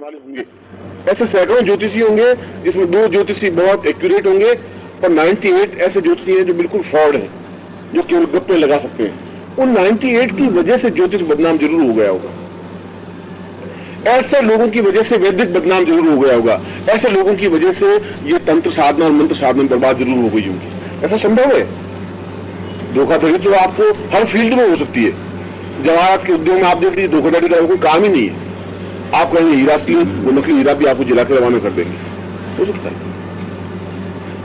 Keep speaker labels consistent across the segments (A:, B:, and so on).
A: वाले होंगे। ऐसे सैकड़ों ज्योतिषी होंगे जिसमें 2 ज्योतिषी बहुत एक्यूरेट होंगे और 98 ऐसे ज्योतिषी हैं जो बिल्कुल फ्रॉड हैं, जो केवल गप्पे लगा सकते हैं। उन 98 की वजह से ज्योतिष बदनाम जरूर हो गया होगा। ऐसे लोगों की वजह से वैदिक बदनाम जरूर हो गया होगा। ऐसे लोगों की वजह से ये तंत्र साधना और मंत्र साधना बर्बाद जरूर हो गई होगी। ऐसा संभव है। धोखाधड़ी तो आपको हर फील्ड में हो सकती है। जवाहरात के उद्योग में आप देख लीजिए, धोखाधड़ी का कोई काम ही नहीं है। आप कहेंगे हीरा असली, वो नकली हीरा भी आपको जिला के रवाना कर देंगे, हो सकता है।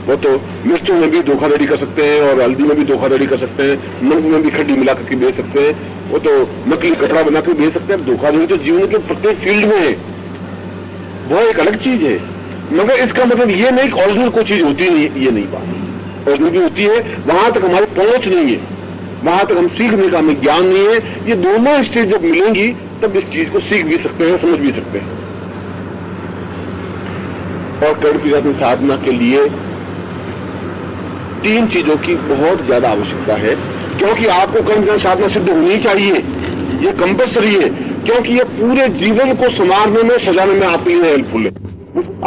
A: वो तो मिर्चों में भी धोखाधड़ी कर सकते हैं और हल्दी में भी धोखाधड़ी कर सकते हैं, नमक में भी खड्डी मिला करके बेच सकते हैं, वो तो नकली कपड़ा बना कर बेच सकते हैं। धोखाधड़ी तो जीवन के प्रत्येक फील्ड में है, वो एक अलग चीज है। मगर इसका मतलब ये नहीं कि ओरिजिनल कोई चीज होती नहीं, ये नहीं बात। ओरिजिनल भी होती है, वहां तक हमारी पहुंच नहीं है, वहां तक हम सीखने का हमें ज्ञान नहीं है। ये दोनों स्टेज जब मिलेंगी तब इस चीज को सीख भी सकते हैं, समझ भी सकते हैं। और कर्ण साधना के लिए 3 चीजों की बहुत ज्यादा आवश्यकता है, क्योंकि आपको कर्ण साधना सिद्ध होनी चाहिए, ये कंपल्सरी है, क्योंकि ये पूरे जीवन को संवारने में, सजाने में आपके लिए हेल्पफुल है।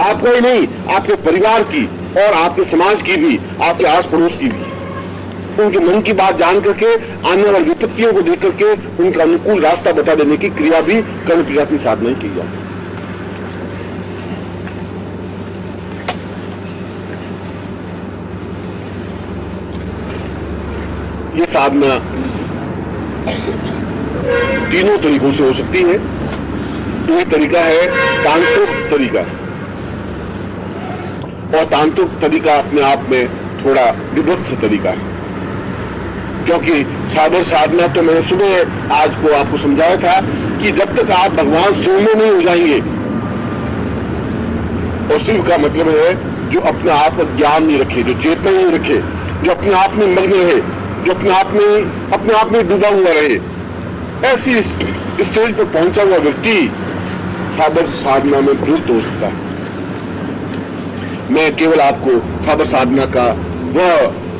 A: आपका ही नहीं, आपके परिवार की और आपके समाज की भी, आपके आस पड़ोस की भी। उनके मन की बात जान करके, आने वाली विपत्तियों को देख करके उनका अनुकूल रास्ता बता देने की क्रिया भी कर्ण साधना ही की जाती है। ये साधना 3 तरीकों से हो सकती है। एक तरीका है तांत्रिक तरीका, और तांत्रिक तरीका अपने आप में थोड़ा विभत्स तरीका है, क्योंकि साबर साधना तो मैंने सुबह आज को आपको समझाया था कि जब तक आप भगवान शिव में नहीं हो जाएंगे, और शिव का मतलब है जो अपने आप का ज्ञान नहीं रखे, जो चेतना नहीं रखे, जो अपने आप में मग्न रहे, जो अपने आप में डूबा हुआ रहे, ऐसी स्टेज पर पहुंचा हुआ व्यक्ति साबर साधना में प्रयुक्त हो सकता है। मैं केवल आपको साबर साधना का वह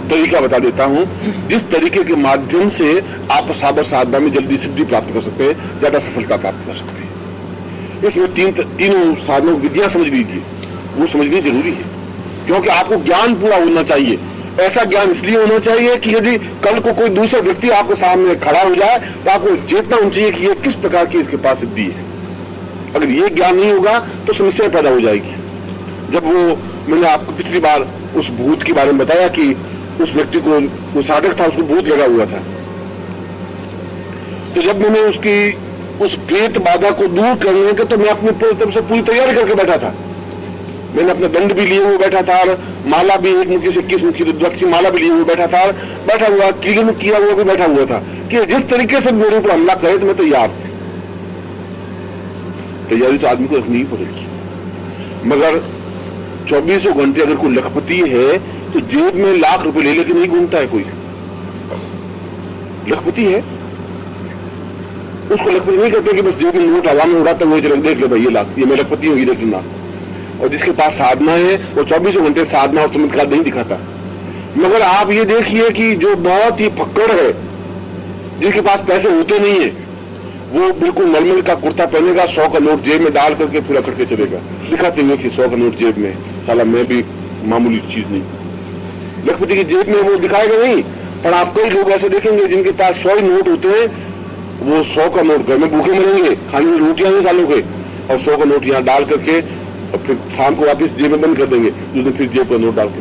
A: तरीका बता देता हूं जिस तरीके के माध्यम से आप साबर साधना में जल्दी सिद्धि प्राप्त कर सकते हैं, ज्यादा सफलता प्राप्त कर सकते हैं। इसमें तीनों साधनों विद्या समझ लीजिए, वो समझनी जरूरी है, क्योंकि आपको ज्ञान पूरा होना चाहिए। ऐसा ज्ञान इसलिए होना चाहिए कि यदि कल को कोई दूसरा व्यक्ति आपके सामने खड़ा हो जाए तो आपको चेतना होनी चाहिए कि ये किस प्रकार की इसके पास सिद्धि है। अगर ये ज्ञान नहीं होगा तो समस्या पैदा हो जाएगी। जब वो, मैंने आपको पिछली बार उस भूत के बारे में बताया कि उस व्यक्ति को, वो साधक था, उसको भूत लगा हुआ था, तो जब मैंने उस प्रेत बाधा को दूर करने के, तो मैं अपनी तरफ से पूरी तैयारी करके बैठा था। मैंने अपने दंड भी लिए हुए बैठा था, और माला भी 1 मुखी से 21 मुखी रुद्राक्ष की माला भी लिए हुए बैठा था, बैठा हुआ कीले में किया हुआ भी बैठा हुआ था कि जिस तरीके से मेरे ऊपर हमला करे तो मैं तैयार था। तैयारी तो आदमी को रखनी ही पड़ेगी। मगर 24 घंटे अगर कोई लखपति है तो जेब में लाख रुपए ले लेके नहीं घूमता है। कोई लखपति है, उसको लखपति नहीं कहते कि बस जेब में नोट हवा में उड़ाता हुआ चलो देख ले भाई ये लाख, ये मैं लखपति होगी देख लेना। और जिसके पास साधना है वो 24 घंटे साधना और चमत्कार नहीं दिखाता। मगर आप ये देखिए कि जो बहुत ही फक्कड़ है, जिसके पास पैसे होते नहीं है, वो बिल्कुल मलमल का कुर्ता पहनेगा, 100 का नोट जेब में डाल करके पूरा करके चलेगा, दिखाते हुए कि 100 का नोट जेब में, साला मैं भी मामूली चीज नहीं। लखपति की जेब में वो दिखाएगा नहीं, पर आप कई लोग ऐसे देखेंगे जिनके पास 100 नोट होते हैं, वो 100 का नोट घर में भूखे मरेंगे, खाने में रोटियां नहीं सालों के, और 100 का नोट यहाँ डाल करके और फिर शाम को वापिस जेब में बंद कर देंगे, उस दिन फिर जेब का नोट डाल के।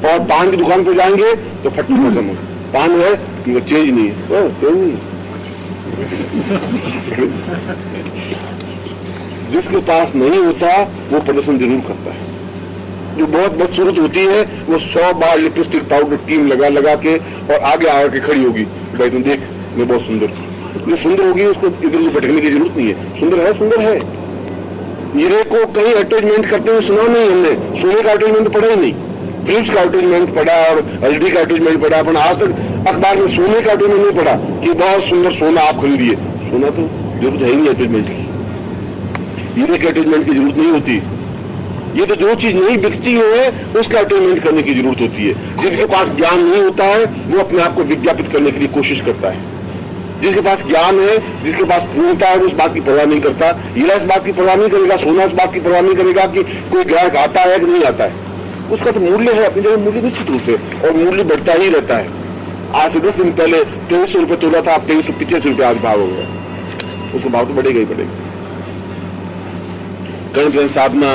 A: और पान की दुकान पर जाएंगे तो फट्टू खत्म, पान है कि चेंज नहीं है, चेंज नहीं। जिसके पास नहीं होता वो प्रदर्शन जरूर करता है। जो बहुत बदसूरत होती है वो 100 बार लिपस्टिक पाउडर क्रीम लगा लगा के और आगे आके खड़ी होगी, भाई तुम देख मैं बहुत सुंदर हूं। जो सुंदर होगी उसको इधर उधर भटकने की जरूरत नहीं है, सुंदर है सुंदर है। हीरे को कहीं अटैचमेंट करते हुए सुना नहीं हमने, सोने का अटैचमेंट पढ़ा ही नहीं, फिल्म का अटैचमेंट पढ़ा और हल्दी का अटैचमेंट पढ़ा, पर आज तक अखबार में सोने का अटैचमेंट नहीं पढ़ा कि बहुत सुंदर सोना आप खरीदिए। सोना तो जरूरत है ही नहीं अटैचमेंट की, हीरे के अटैचमेंट की जरूरत नहीं होती। ये तो जो चीज नहीं बिकती है उसका अटैचमेंट करने की जरूरत होती है। जिसके पास ज्ञान नहीं होता है वो अपने आप को विज्ञापित करने के लिए कोशिश करता है। जिसके पास ज्ञान है, जिसके पास पूर्णता है, उस बात की परवाह नहीं करता। हीरा इस बात की परवाह नहीं करेगा, सोना इस बात की परवाह नहीं करेगा कि कोई ग्राहक आता है कि नहीं आता है। उसका तो मूल्य है, अपनी जगह मूल्य निश्चित रूप से, और मूल्य बढ़ता ही रहता है। आज से 10 दिन पहले 2300 रुपये तोला था, अब 2385 आज भाव हो गया, उसका भाव तो बढ़ेगा ही बढ़ेगा। कर्म साधना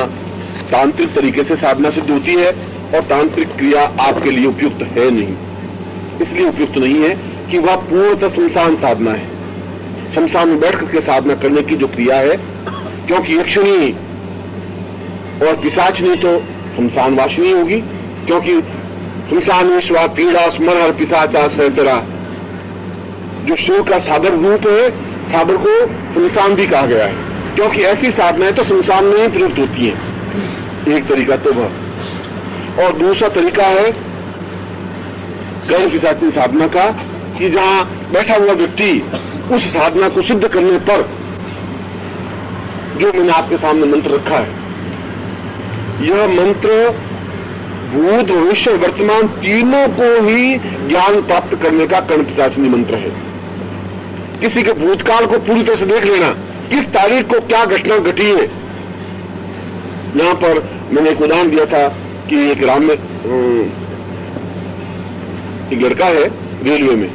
A: तांत्रिक तरीके से साधना सिद्ध होती है, और तांत्रिक क्रिया आपके लिए उपयुक्त है नहीं। इसलिए उपयुक्त नहीं है कि वह पूर्णतः शमशान साधना है, शमशान में बैठ करके साधना करने की जो क्रिया है, क्योंकि यक्षिणी और पिशाचनी तो शमशान वासिनी होगी, क्योंकि शमशान स्वा पीड़ा स्मरण पिशाचा सहचरा, जो शिव का सागर रूप है, सागर को शमशान भी कहा गया है, क्योंकि ऐसी साधनाएं तो शमशान में ही प्रयुक्त होती हैं। एक तरीका तो वह, और दूसरा तरीका है कर्म पिशाची साधना का, कि जहां बैठा हुआ व्यक्ति उस साधना को सिद्ध करने पर, जो मैंने आपके सामने मंत्र रखा है, यह मंत्र भूत भविष्य वर्तमान तीनों को ही ज्ञान प्राप्त करने का कर्म पिशाचिनी मंत्र है। किसी के भूतकाल को पूरी तरह से देख लेना, किस तारीख को क्या घटना घटी है। यहां पर मैंने एक उदाहरण दिया था कि एक राम में एक लड़का है रेलवे में,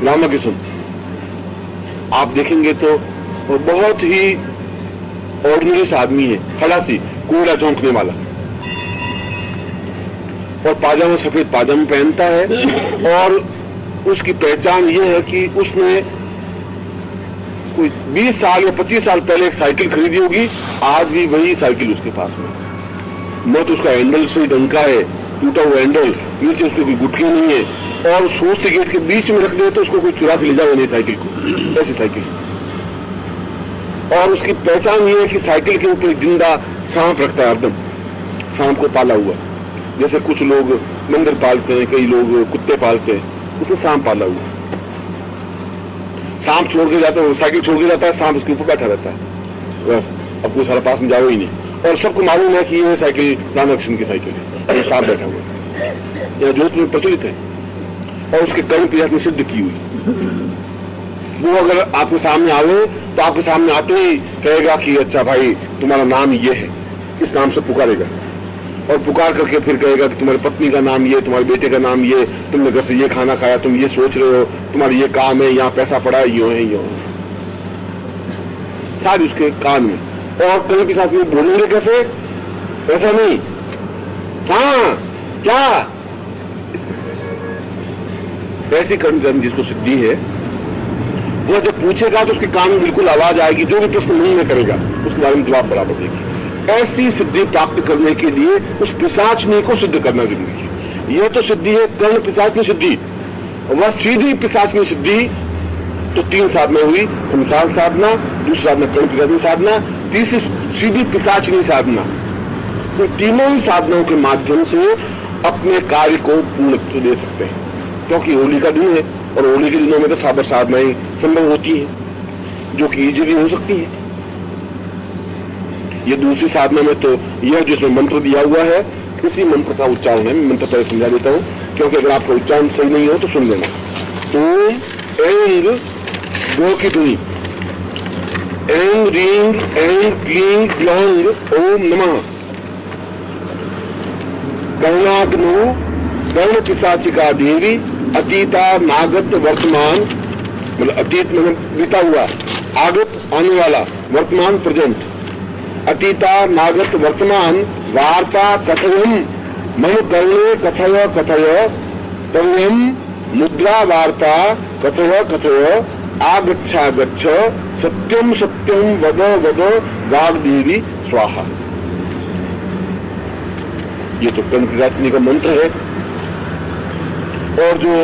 A: रामाकिशन, आप देखेंगे तो वो बहुत ही ऑर्डिनरी आदमी है, खलासी, कोयला चौंकने वाला, और पाजामा सफेद पाजामा पहनता है, और उसकी पहचान ये है कि उसने कोई 20 साल या 25 साल पहले एक साइकिल खरीदी होगी, आज भी वही साइकिल उसके पास में, न तो उसका हैंडल सही ढंग का है, टूटा हुआ हैंडल, नीचे उसकी कोई गुटकी नहीं है, और सोचते गेट के बीच में रख दे तो उसको कोई चुरा के ले जाओ नहीं साइकिल को, ऐसी साइकिल। और उसकी पहचान ये है कि साइकिल के ऊपर जिंदा सांप रखता है, हरदम सांप को पाला हुआ, जैसे कुछ लोग मंदिर पालते हैं, कई लोग कुत्ते पालते हैं, उसमें सांप पाला हुआ, सांप छोड़ के जाता है, साइकिल छोड़ के जाता है, सांप उसके ऊपर बैठा रहता है, बस अब कोई सारा पास में जाओ ही नहीं, और सबको मालूम है कि ये साइकिल रामकृष्ण की साइकिल है, सांप बैठा हुआ है, यह जोधपुर में प्रचलित है, और उसके कर्म पिशाच ने सिद्ध की हुई। वो अगर आपके सामने आवे तो आपके सामने आते ही कहेगा कि अच्छा भाई तुम्हारा नाम ये है, इस नाम से पुकारेगा, और पुकार करके फिर कहेगा कि तुम्हारी पत्नी का नाम ये, तुम्हारे बेटे का नाम ये, तुमने घर से ये खाना खाया, तुम ये सोच रहे हो, तुम्हारी ये काम है, यहाँ पैसा पड़ा है, यूं है यूं, सारी उसके कान में। और कर्म के साथ में बोलेंगे कैसे, ऐसा नहीं, हाँ क्या, ऐसी कर्म जिसको सिद्धि है, वो जब पूछेगा तो उसके कान में बिल्कुल आवाज आएगी, जो भी प्रश्न नहीं में करेगा उसके बारे में जवाब बराबर देगी। ऐसी सिद्धि प्राप्त करने के लिए उस पिशाचनी को सिद्ध करना जरूरी है। यह तो सिद्धि है कर्ण पिशाचनी सिद्धि, वह सीधी पिशाचनी सिद्धि। तो 3 साधना हुई, संसार साधना, दूसरी साधना कर्ण पिशाचनी साधना, तीसरी सीधी पिशाचनी साधना। तो तीनों ही साधनाओं के माध्यम से अपने कार्य को पूर्ण दे सकते हैं, क्योंकि होली का दिन है, और होली के दिनों में तो साबर साधनाएं संभव होती है, जो कि इजीली हो सकती है। ये दूसरी साधना में तो यह जिसमें मंत्र दिया हुआ है, इसी मंत्र का उच्चारण है। मैं मंत्र पहले समझा देता हूं, क्योंकि अगर आपका उच्चारण सही नहीं हो तो सुन लेना। ओम ऐंग गो की ध्वनि, ऐंग रींग ऐंग क्लींग क्लौंग ओम नमः। कर्णाग्नो कर्ण पिशाचिका देवी, अतीता नागत वर्तमान, मतलब अतीत में बीता हुआ, आगत आने वाला, वर्तमान प्रेजेंट, अतीता नागत वर्तमान, वार्ता कथयम मम कर्णे कथय कथय, तव्यम मुद्रा वार्ता कथय कथय, आगच्छा गच्छ, सत्यम सत्यम वद वद, वाग्देवी स्वाहा। ये तो कर्ण पिशाचिनी का मंत्र है। और जो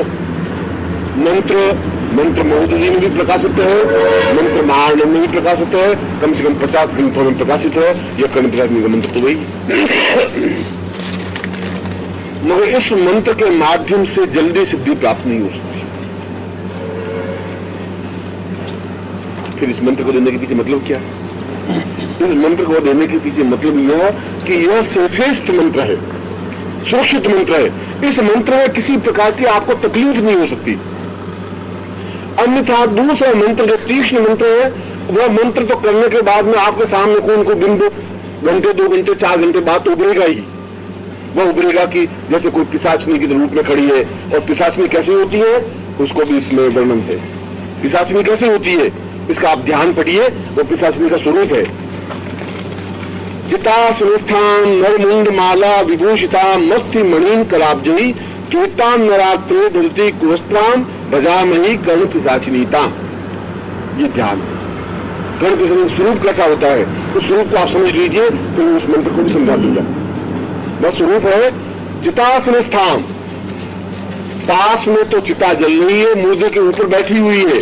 A: मंत्र महोदय में भी प्रकाशित है, मंत्र महानंद में भी प्रकाशित है, कम से कम 50 ग्रंथों में प्रकाशित है। यह कर्ण पिशाचिनी का मंत्र तो वही मगर इस मंत्र के माध्यम से जल्दी सिद्धि प्राप्त नहीं हो सकती। फिर इस मंत्र को देने के पीछे मतलब क्या? इस मंत्र को देने के पीछे मतलब यह कि यह सेफेस्ट मंत्र है, सुरक्षित मंत्र है। इस मंत्र में किसी प्रकार की आपको तकलीफ नहीं हो सकती। अन्यथा दूसरा मंत्र जो तीक्ष्ण मंत्र है, वह मंत्र तो करने के बाद में आपके सामने कौन को बिंदु घंटे 2 घंटे 4 घंटे बाद तो उभरेगा ही। वह उभरेगा कि जैसे कोई पिशाचनी के रूप में खड़ी है, और पिशाचनी कैसे होती है उसको भी इसमें वर्णन है। पिशाचनी कैसे होती है इसका आप ध्यान पढ़िए, वो पिशाचनी का स्वरूप है। चिता संस्थान नरमुंड माला विभूषिता मस्थि मणिन कलाब्जयी कीर्तान नरात्रे धरती कुवस्त्राम भजामही कर्ण पिशाचिनीता। ये ध्यान कर्ण पिशाचिनी स्वरूप कैसा होता है, उस स्वरूप को आप समझ लीजिए, तो उस मंत्र को भी समझा दूंगा। वह स्वरूप है चिता संस्थान, पास में तो चिता जल रही है, मुर्दे के ऊपर बैठी हुई है,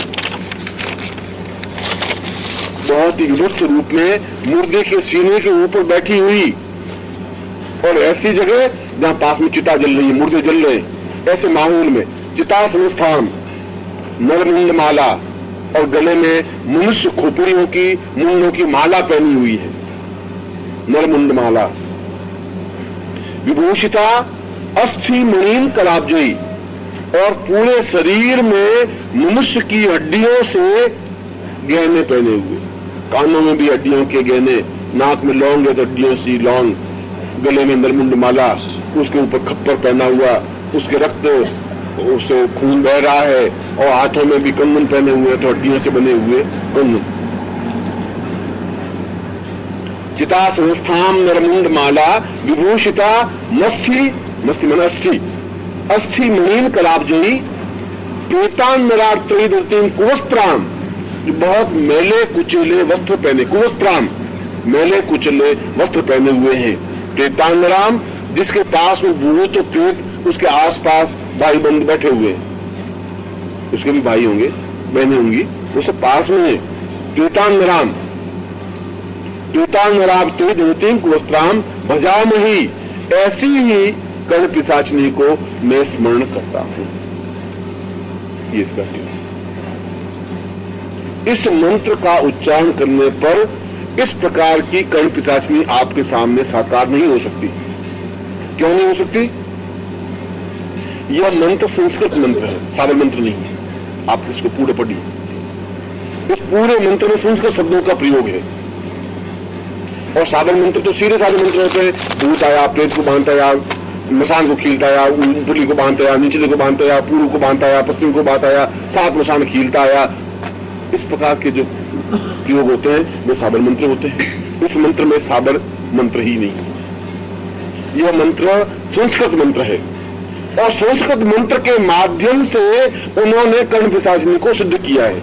A: बहुत ही विभत्स रूप में मुर्दे के सीने के ऊपर बैठी हुई, और ऐसी जगह जहां पास में चिता जल रही है, मुर्दे जल रहे हैं, ऐसे माहौल में चिता संस्थान नरमुंड माला, और गले में मनुष्य खोपड़ियों की मुंडों की माला पहनी हुई है, नरमुंड माला विभूषिता अस्थि मणिन कलाब्जयी, और पूरे शरीर में मनुष्य की हड्डियों से गहने पहने हुए, कानों में भी हड्डियों के गहने, नाक में लौंग है तो हड्डियों सी लौंग, गले में नरमुंड माला, उसके ऊपर खप्पर पहना हुआ, उसके रक्त उससे खून बह रहा है, और हाथों में भी कंगन पहने हुए तो हड्डियों से बने हुए कंगन। चिता संस्थान नरमुंड माला विभूषिता मस्थि, मस्थि मन अस्थि, अस्थि मणिन कलाब्जयी पेतान नरार्त्री धरतीन कुवस्त्राम, बहुत मेले कुचले वस्त्र पहने, कुवस्त्राम मेले कुचले वस्त्र पहने हुए हैं। पेतान नराम, जिसके पास में भूत और प्रेत उसके आसपास भाई बंद बैठे हुए हैं, उसके भी भाई होंगे बहनें होंगी, वो सब पास में है। पेतान नराम, पेतान नराम ते धरतीन कुवस्त्राम भजामही, ऐसी ही कर्ण पिशाचिनी को मैं स्मरण करता हूं। ये इसका है। इस मंत्र का उच्चारण करने पर इस प्रकार की कर्ण पिशाचिनी आपके सामने साकार नहीं हो सकती। क्यों नहीं हो सकती? यह मंत्र संस्कृत मंत्र है, साबर मंत्र नहीं है। आप इसको पूरे पढ़िए। इस पूरे मंत्र में संस्कृत शब्दों का प्रयोग है, और साबर मंत्र तो सीधे साधे मंत्र होते हैं। भूत आया, प्रेत को बांधता आया, मसान को खीलता आया, ऊपरी को बांधता आया, निचले को बांधता आया, पूर्व को बांधता आया, पश्चिम को बांधता आया, 7 मसान खीलता आया। इस प्रकार के जो प्रयोग होते हैं वे साबर मंत्र होते हैं। इस मंत्र में साबर मंत्र ही नहीं है। यह मंत्र संस्कृत मंत्र है, और संस्कृत मंत्र के माध्यम से उन्होंने कर्ण पिशाचिनी को सिद्ध किया है।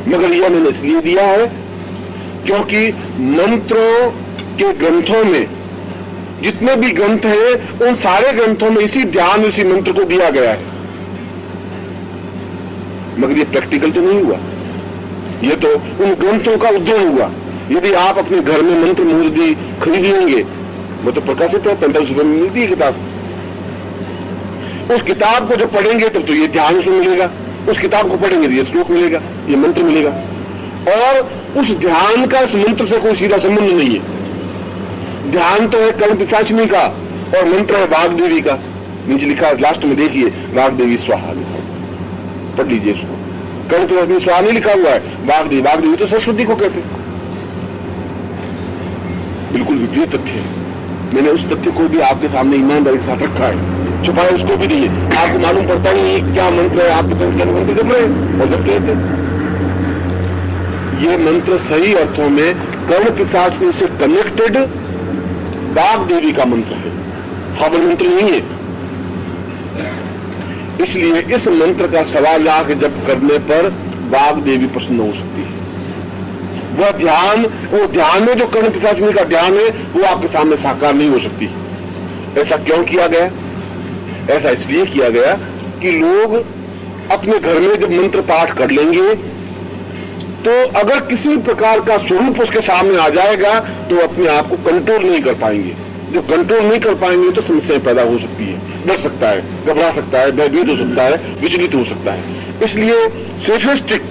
A: मगर यह मैंने इसलिए दिया है क्योंकि मंत्रों के ग्रंथों में जितने भी ग्रंथ हैं, उन सारे ग्रंथों में इसी ध्यान, इसी मंत्र को दिया गया है। मगर ये प्रैक्टिकल तो नहीं हुआ, ये तो उन ग्रंथों का उद्धरण हुआ। यदि आप अपने घर में मंत्र मूर्ति खरीद लेंगे, वो तो प्रकाशित है, 45 रुपए में मिलती है किताब। उस किताब को जब पढ़ेंगे तब तो ये ध्यान उसमें मिलेगा, उस किताब को पढ़ेंगे तो ये श्लोक मिलेगा, ये मंत्र मिलेगा, और उस ध्यान का इस मंत्र से कोई सीधा संबंध नहीं है। ध्यान तो है कर्ण पिशाचिनी का, और मंत्र है वाग्देवी का। नीचे लिखा है, लास्ट में देखिए, वाग्देवी स्वाहा लिखा, पढ़ लीजिए इसको। कर्ण पिशाचिनी स्वाहा नहीं लिखा हुआ है, वाग्देवी, वाग्देवी तो सरस्वती को कहते हैं। बिल्कुल विपरीत तथ्य है। मैंने उस तथ्य को भी आपके सामने ईमानदारी के साथ रखा है, छुपाया उसको भी नहीं है। आपको मालूम पड़ता ही नहीं क्या मंत्र है, आप तो मंत्र जप रहे और जब कहते। ये मंत्र सही अर्थों में कर्ण पिशाचिनी से कनेक्टेड वाग्देवी का मंत्र है, साबर मंत्र नहीं है। इसलिए इस मंत्र का 1.25 लाख जप करने पर वाग्देवी प्रसन्न हो सकती है। वो ध्यान में जो कर्ण पिशाचिनी का ध्यान है, वो आपके सामने साकार नहीं हो सकती। ऐसा क्यों किया गया? ऐसा इसलिए किया गया कि लोग अपने घर में जब मंत्र पाठ कर लेंगे, तो अगर किसी प्रकार का स्वरूप उसके सामने आ जाएगा तो अपने आप को कंट्रोल नहीं कर पाएंगे। जो कंट्रोल नहीं कर पाएंगे तो समस्या पैदा हो सकती है, डर सकता है, घबरा सकता है, भयभीत हो सकता है, विचलित हो सकता है। इसलिए सेफेस्टिक,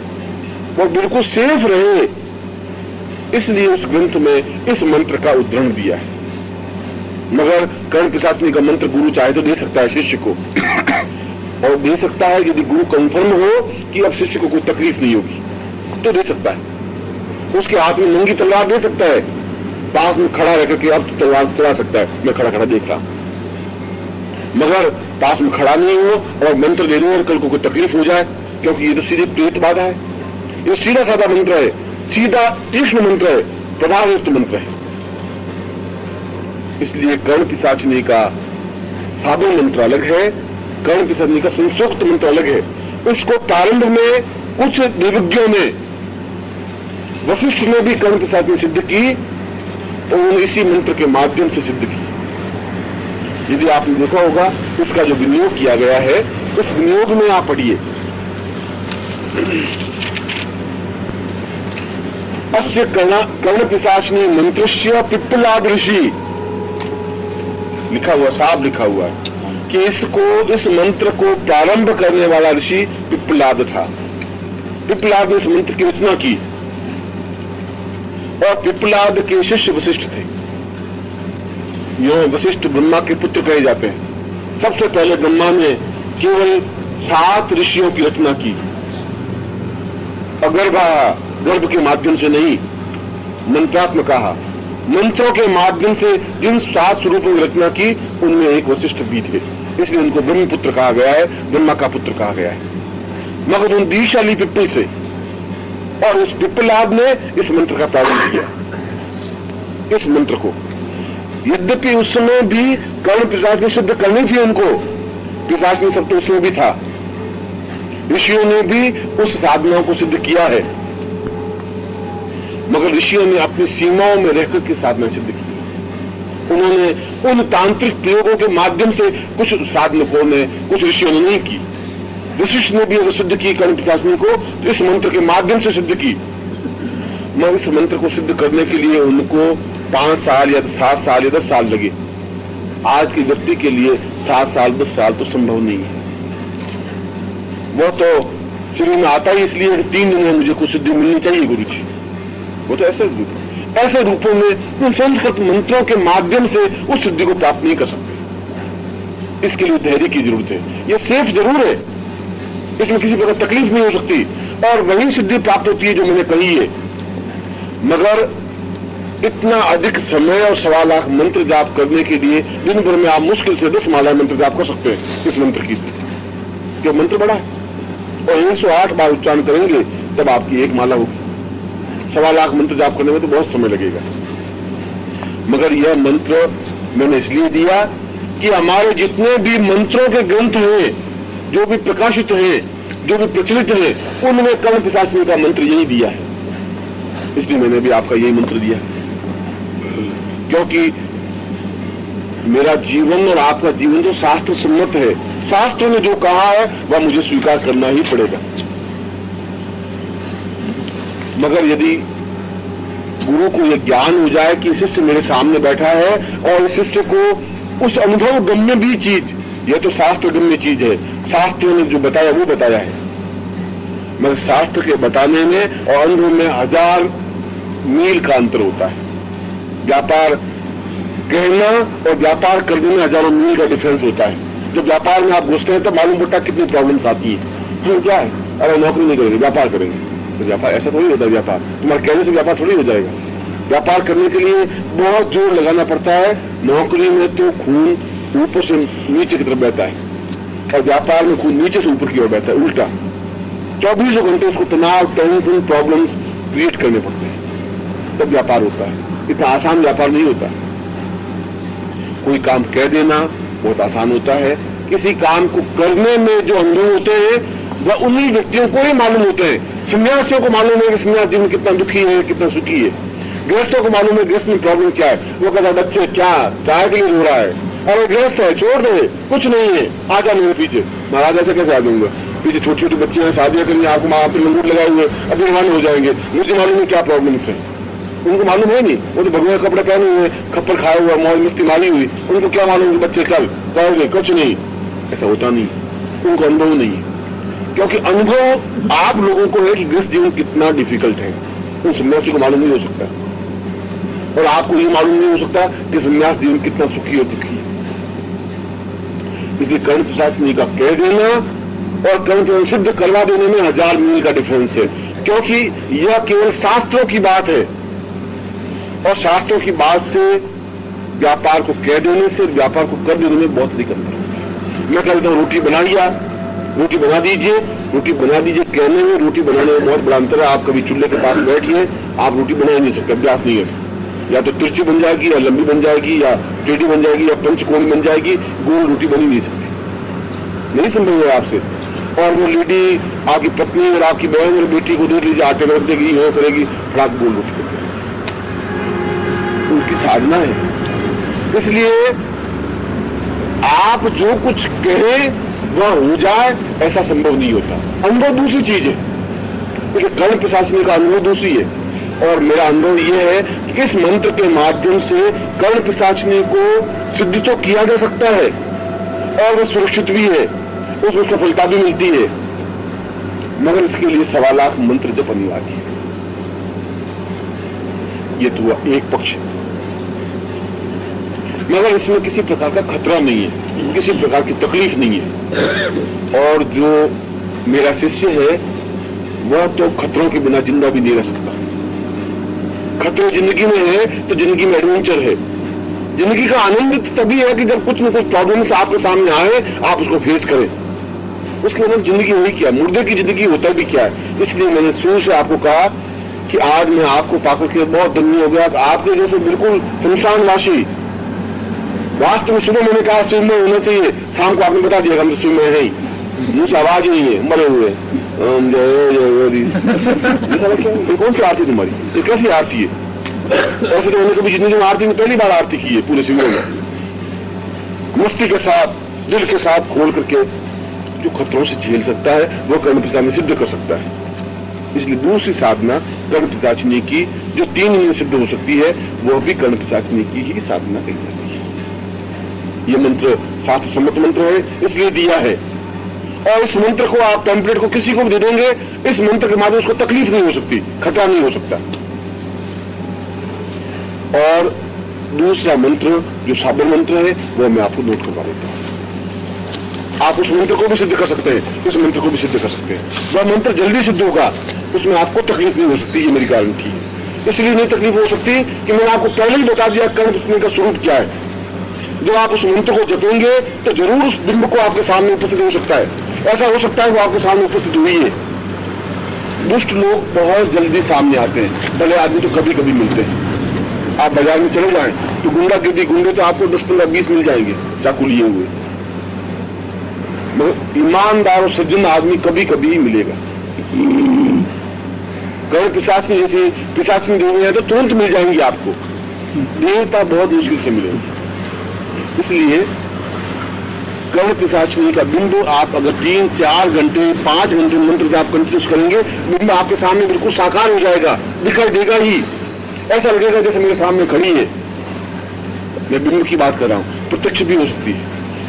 A: वो बिल्कुल सेफ रहे, इसलिए उस ग्रंथ में इस मंत्र का उद्धरण दिया है। मगर कर्ण पिशाचिनी का मंत्र गुरु चाहे तो दे सकता है शिष्य को, और दे सकता है यदि गुरु कंफर्म हो कि अब शिष्य को कोई तकलीफ नहीं होगी तो दे सकता है। उसके हाथ में नंगी तलवार दे सकता है, पास में खड़ा रहकर के अब तलवार चला सकता है, मैं खड़ा खड़ा देख रहा। मगर पास में खड़ा नहीं हो और मंत्र दे रहे हैं, कल को कोई तकलीफ हो जाए, क्योंकि ये तो सीधे प्रेत बाधा है। ये सीधा साधा मंत्र है, सीधा तीक्ष्ण मंत्र है, प्रभावयुक्त मंत्र है। इसलिए कर्ण पिशाचिनी का साधु मंत्र अलग है, कर्ण पिशाचिनी का संसूक्त मंत्र अलग है। इसको प्रारंभ में कुछ देवज्ञों ने, वशिष्ठ ने भी कर्ण पिशाचिनी सिद्ध की, तो उन्होंने इसी मंत्र के माध्यम से सिद्ध की। यदि आपने देखा होगा इसका जो विनियोग किया गया है, उस विनियोग में आप पढ़िए, अस्य कर्ण पिशाचिनी मंत्रस्य पिप्पलाद ऋषि लिखा हुआ, साफ लिखा हुआ है कि इस मंत्र को प्रारंभ करने वाला ऋषि पिप्पलाद था। पिप्पलाद ने इस मंत्र की रचना की और पिप्पलाद के शिष्य वशिष्ठ थे। यो वशिष्ठ ब्रह्मा के पुत्र कहे जाते हैं। सबसे पहले ब्रह्मा ने केवल 7 ऋषियों की रचना की, गर्भ के माध्यम से नहीं, मंत्रात्मक कहा, मंत्रों के माध्यम से जिन 7 स्वरूपों की रचना की उनमें एक वशिष्ठ भी थे, इसलिए उनको ब्रह्मपुत्र कहा गया है, ब्रह्मा का पुत्र कहा गया है। मगर उन दीक्षाली पिप्पल से, और उस पिप्पलाद ने इस मंत्र का प्रारंभ किया। इस मंत्र को यद्यपि उस समय भी कर्ण पिशाचिनी सिद्ध करनी थी उनको, पिशाचिनी सब तो उसमें भी था, ऋषियों ने भी उस साधना को सिद्ध किया है, मगर ऋषियों ने अपनी सीमाओं में रहकर के साधना सिद्ध की। उन्होंने उन तांत्रिक प्रयोगों के माध्यम से कुछ साधकों ने, कुछ ऋषियों ने नहीं की। वशिष्ठ ने भी सिद्ध की कर्ण पिशाचिनी को इस मंत्र के माध्यम से सिद्ध की, मगर इस मंत्र को सिद्ध करने के लिए उनको 5 साल या 7 साल या 10 साल लगे। आज के व्यक्ति के लिए 7 साल 10 साल तो संभव नहीं है। वो तो शरीर में आता ही इसलिए 3 दिन में मुझे कुछ सिद्धि मिलनी चाहिए गुरु जी, वो तो ऐसे रूपों में उन संस्कृत मंत्रों के माध्यम से उस सिद्धि को प्राप्त नहीं कर सकते। इसके लिए धैर्य की जरूरत है। ये सेफ जरूर है, इसमें किसी प्रकार तकलीफ नहीं हो सकती, और वही सिद्धि प्राप्त होती है जो मैंने कही है। मगर इतना अधिक समय और 1.25 लाख मंत्र जाप करने के लिए दिन भर में आप मुश्किल से 10 माला मंत्र जाप कर सकते हैं इस मंत्र की, जो मंत्र बड़ा है, और 108 बार उच्चारण करेंगे तब आपकी 1 माला होगी। 1.25 लाख मंत्र जाप करने में तो बहुत समय लगेगा। मगर यह मंत्र मैंने इसलिए दिया कि हमारे जितने भी मंत्रों के ग्रंथ हैं, जो भी प्रकाशित हैं, जो भी प्रचलित हैं, उनमें कर्ण पिशाचिनी का मंत्र यही दिया है। इसलिए मैंने भी आपका यही मंत्र दिया, क्योंकि मेरा जीवन और आपका जीवन तो शास्त्र सम्मत है। शास्त्र ने जो कहा है वह मुझे स्वीकार करना ही पड़ेगा। मगर यदि गुरु को यह ज्ञान हो जाए कि शिष्य मेरे सामने बैठा है और शिष्य को उस अनुभव गम्य भी चीज, यह तो शास्त्र गम्य चीज है, शास्त्रों ने जो बताया वो बताया है, मगर शास्त्र के बताने में और अनुभव में 1000 मील का अंतर होता है। व्यापार कहना और व्यापार करने में हजारों मील का डिफरेंस होता है। जब व्यापार में आप घुसते हैं तो मालूम पड़ता कितनी प्रॉब्लम्स आती है। तो क्या है, अरे नौकरी नहीं करेंगे, व्यापार करेंगे, तो व्यापार ऐसा थोड़ी होता है। व्यापार तुम्हारे कहने से व्यापार थोड़ी हो जाएगा। व्यापार करने के लिए बहुत जोर लगाना पड़ता है। नौकरी में तो खून ऊपर से नीचे की तरफ बहता है और व्यापार में खून नीचे से ऊपर की ओर बहता है, उल्टा। 24 घंटे उसको तनाव, टेंशन, प्रॉब्लम्स क्रिएट करने पड़ते हैं, तब व्यापार होता है। इतना आसान व्यापार नहीं होता। कोई काम कह देना बहुत आसान होता है, किसी काम को करने में जो अनुभव होते हैं वह उन्हीं व्यक्तियों को ही मालूम होते हैं। सन्यासियों को मालूम है कि सन्यास जीवन कितना दुखी है, कितना सुखी है। गृहस्थों को मालूम है गृहस्थ में प्रॉब्लम क्या है। वो कहता है बच्चे क्या चाय के लिए रो रहा है, और गृहस्थ है, छोड़ दे, कुछ नहीं है, आ जा मेरे पीछे। महाराज ऐसे कैसे आ जाऊंगा, पीछे छोटी छोटी बच्चियां शादियां करनी, आपको माँ पे लंगूट लगाए हुए अभी रवाना हो जाएंगे, मुझे मालूम है क्या प्रॉब्लम्स है। उनको मालूम है नहीं, वो तो भगवान कपड़े पहने हुए, खप्पर खाया हुआ, मौज मस्ती मारी हुई, उनको क्या मालूम कि बच्चे चल कहोगे, कुछ नहीं। ऐसा होता नहीं, उनको अनुभव नहीं है। क्योंकि अनुभव आप लोगों को है कि गृहस्थ जीवन कितना डिफिकल्ट है, उन सन्यासी को मालूम नहीं हो सकता। और आपको ये मालूम नहीं हो सकता कि संन्यास जीवन कितना सुखी और दुखी है। इसलिए कर्ण पिशाचिनी का कह देना और कर्ण सिद्ध करवा देने में 1000 मील का डिफरेंस है, क्योंकि यह केवल शास्त्रों की बात है और शास्त्रों की बात से व्यापार को कह देने से व्यापार को कर देने में बहुत अधिक अंतर है। मैं कहता हूं रोटी बनाइए, रोटी बना दीजिए, रोटी बना दीजिए कहने में रोटी बनाने में बहुत बड़ा अंतर है। आप कभी चूल्हे के पास बैठिए, आप रोटी बना ही नहीं सकते, अभ्यास नहीं है। या तो तिरछी बन जाएगी या लंबी बन जाएगी या टेढ़ी बन जाएगी या पंचकोण बन जाएगी, गोल रोटी बनी नहीं सकती, नहीं संभव है आपसे। और वो लेडी आपकी पत्नी और आपकी बहन और बेटी को देख लीजिए, आटे में रख देगी, यह करेगी, फटाक बोल रोटी करेगी, उनकी साधना है। इसलिए आप जो कुछ कहें वह हो जाए ऐसा संभव नहीं होता। अनुभव दूसरी चीज है, क्योंकि कर्ण पिशाचिनी का अनुभव दूसरी है और मेरा अनुभव यह है कि इस मंत्र के माध्यम से कर्ण पिशाचिनी को सिद्ध तो किया जा सकता है और वह सुरक्षित भी है, उसमें सफलता भी मिलती है, मगर इसके लिए 1.25 लाख मंत्र जप अनिवार्य है। यह तो हुआ एक पक्ष, मगर इसमें किसी प्रकार का खतरा नहीं है, किसी प्रकार की तकलीफ नहीं है। और जो मेरा शिष्य है वह तो खतरों के बिना जिंदा भी नहीं रह सकता। खतरे जिंदगी में है तो जिंदगी में एडवेंचर है। जिंदगी का आनंद तभी है कि जब कुछ न कुछ प्रॉब्लम्स आपके सामने आए, आप उसको फेस करें। उसके बाद जिंदगी हुई क्या, मुर्दे की जिंदगी होता भी क्या है। इसलिए मैंने शुरू से आपको कहा कि आज मैं आपको पाकर के बहुत धन्य हो गया। आपके जैसे बिल्कुल शमशानवासी, वास्तव में सुबह मैंने कहा शिव में होना चाहिए, शाम को आपने बता दिया हम तो शिव में है ही, मुंह से आवाज नहीं है, मरे हुए। ये कौन सी आरती तुम्हारी, ये कैसी आरती है? ऐसे तो मैंने कभी जिंदगी में आरती में पहली बार आरती की है पूरे शिविरों में। मस्ती के साथ, दिल के साथ खोल करके जो खतरों से झेल सकता है वो कर्ण पिशाचिनी सिद्ध कर सकता है। इसलिए दूसरी साधना कर्ण पिशाचिनी की जो 3 दिन सिद्ध हो सकती है, वह भी कर्ण पिशाचिनी की ही साधना कही जाती है। ये मंत्र शास्त्र सम्मत मंत्र है, इसलिए दिया है। और इस मंत्र को आप टेम्पलेट को किसी को भी दे देंगे, इस मंत्र के माध्यम उसको तकलीफ नहीं हो सकती, खतरा नहीं हो सकता। और दूसरा मंत्र जो साबर मंत्र है वह मैं आपको नोट करवा देता हूं। आप उस मंत्र को भी सिद्ध कर सकते हैं, इस मंत्र को भी सिद्ध कर सकते हैं। वह मंत्र जल्दी सिद्ध होगा, उसमें आपको तकलीफ नहीं हो सकती, ये मेरी गारंटी है। इसलिए नहीं तकलीफ हो सकती कि मैंने आपको पहले ही बता दिया कर्ण पिशाचिनी का स्वरूप क्या है। जब आप उस मंत्र को जपेंगे तो जरूर उस बिंब को आपके सामने उपस्थित हो सकता है। ऐसा हो सकता है वो आपके सामने उपस्थित हुई है। दुष्ट लोग बहुत जल्दी सामने आते हैं, भले आदमी तो कभी कभी मिलते हैं। आप बाजार में चले जाएं तो गुंडागिर्दी गुंडे तो आपको 10, 15, 20 मिल जाएंगे चाकू लिए हुए, मगर ईमानदार और सज्जन आदमी कभी कभी ही मिलेगा। कर्ण पिशाचिनी जैसे पिशाचिनी देवी है तो तुरंत मिल जाएंगे आपको, देवता बहुत मुश्किल से मिलेंगे। इसलिए कर्ण पिशाचिनी का बिंब आप अगर 3, 4 घंटे 5 घंटे मंत्र जाप कंटिन्यूस करेंगे, बिंब आपके सामने बिल्कुल साकार हो जाएगा, दिखाई देगा ही। ऐसा लगेगा जैसे मेरे सामने खड़ी है। मैं बिंब की बात कर रहा हूं, प्रत्यक्ष भी हो सकती है,